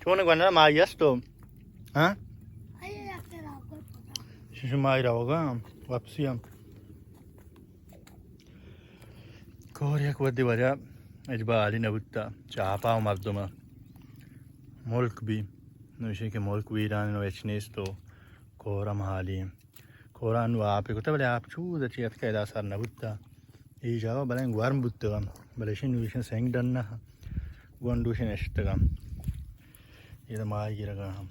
सोने को ना माइस तो हाँ माई होगा वापसी हम कोरिया को वद्दी वजह इजबाली नबुत्ता चापाव मर्दुमा मुल्क भी नौशे के मुल्क भी रान वेचनेस तो कोरा महाली कोरान वाप को तबले आप चूद चियत का इदा सर नबुत्ता ये जावा बलें वार्म बुत्ता बलेशन विशन सेंग डन्ना गुंडूशन एस्टगा ये तो मार गिरगा हम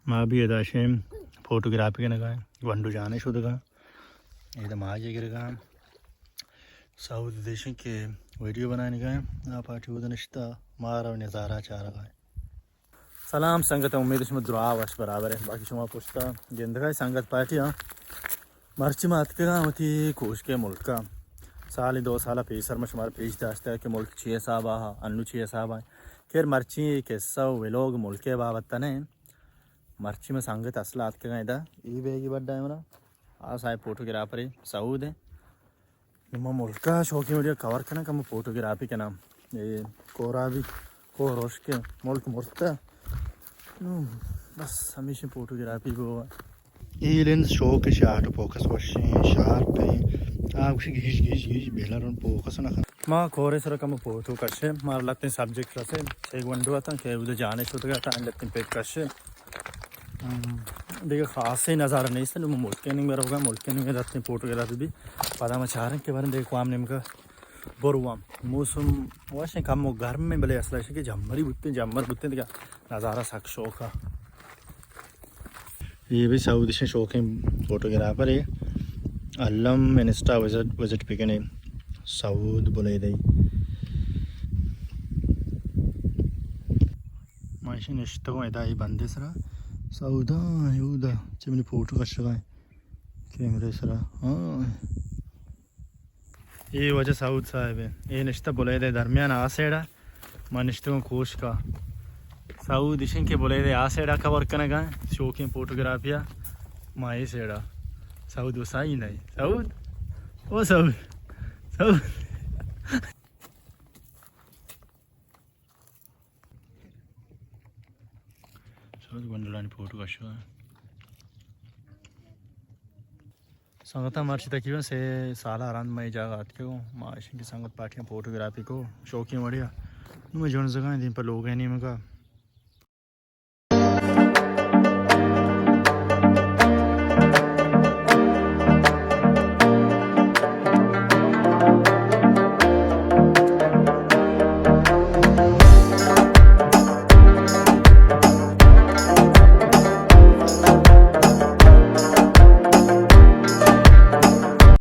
माँ भी अदाशें फोटोग्राफी के नगा वंडू जाने शुद्ध का ये तो माँ जी गिरगा साउथ देश के वीडियो बनाने का आप आठी उधर निश्ता मारा नज़ारा चाह रहा है सलाम संगत उम्मीद इसमें दुआ वर्ष बराबर है बाकी शुमा पूछता जिंदगा संगत पार्टी हाँ मर्ची मात के होती कोश के मुल्क का साल 2 साल पेसर में शुमार पेश दाश्ता है कि मुल्क 6 साहब आ अन्नू 6 साहब आए खैर मर्ची के सौ वे लोग मुल्क के बाबत ने मर्ची में संगत असल आत के इधर ये बेगी बड्डा है मरा आ साहब फोटोग्राफर सऊद है ನಿಮ್ಮ ಮುಲ್ಕ ಶೋಕಿ ವಿಡಿಯೋ ಕವರ್ ಕನ ಕಮ್ಮ ಫೋಟೋಗ್ರಾಫಿ के नाम ये कोरा भी को रोश के मुल्क मुर्ता बस हमेशा फोटोग्राफी को ये लेंस शो के शार्ट फोकस वशे शार्प है आ उसी घिस घिस घिस बेला रन फोकस ना मां कोरे सर कम फोटो कशे मार लगते सब्जेक्ट से एक वंडो आता के उधर जाने शुरू करता है लगते पेट कशे देखिए ख़ास ही नज़ारा नहीं से मुल्क के नहीं मेरा होगा मुल्क के नहीं में रहते फोटोग्राफी भी पता मैं चाह रहे हैं के बारे में देखो आम नेम का बोरुआम मौसम वैसे कम घर में भले असला है कि जम्मर बुत्ते क्या नज़ारा सक शौक का ये भी साउथ से शौक है फोटोग्राफर है अल्लम इंस्टा विजिट पिकने साउथ बोले दे माइशन इश्तो इदा ही बंदे सरा सऊदा यूदा चमनी फोटो का शगाए कैमरे सरा हाँ ये वजह साउथ साहब है ये निश्ता बोले दे दरमियान आसेड़ा मैं निश्तों कोश का साउथ दिशन के बोले दे आसेड़ा कवर करने का शौकीन फोटोग्राफिया माए सेड़ा साउथ वसाई नहीं साउथ ओ साउथ साउथ वंडरलैंड फोटो का शो है संगत मर्ची तकरीबन से साल आराम में जगह आते हो माशी की संगत पार्टियाँ फोटोग्राफी को शौकीन बढ़िया मैं जोन जगह दिन पर लोग हैं नहीं मगा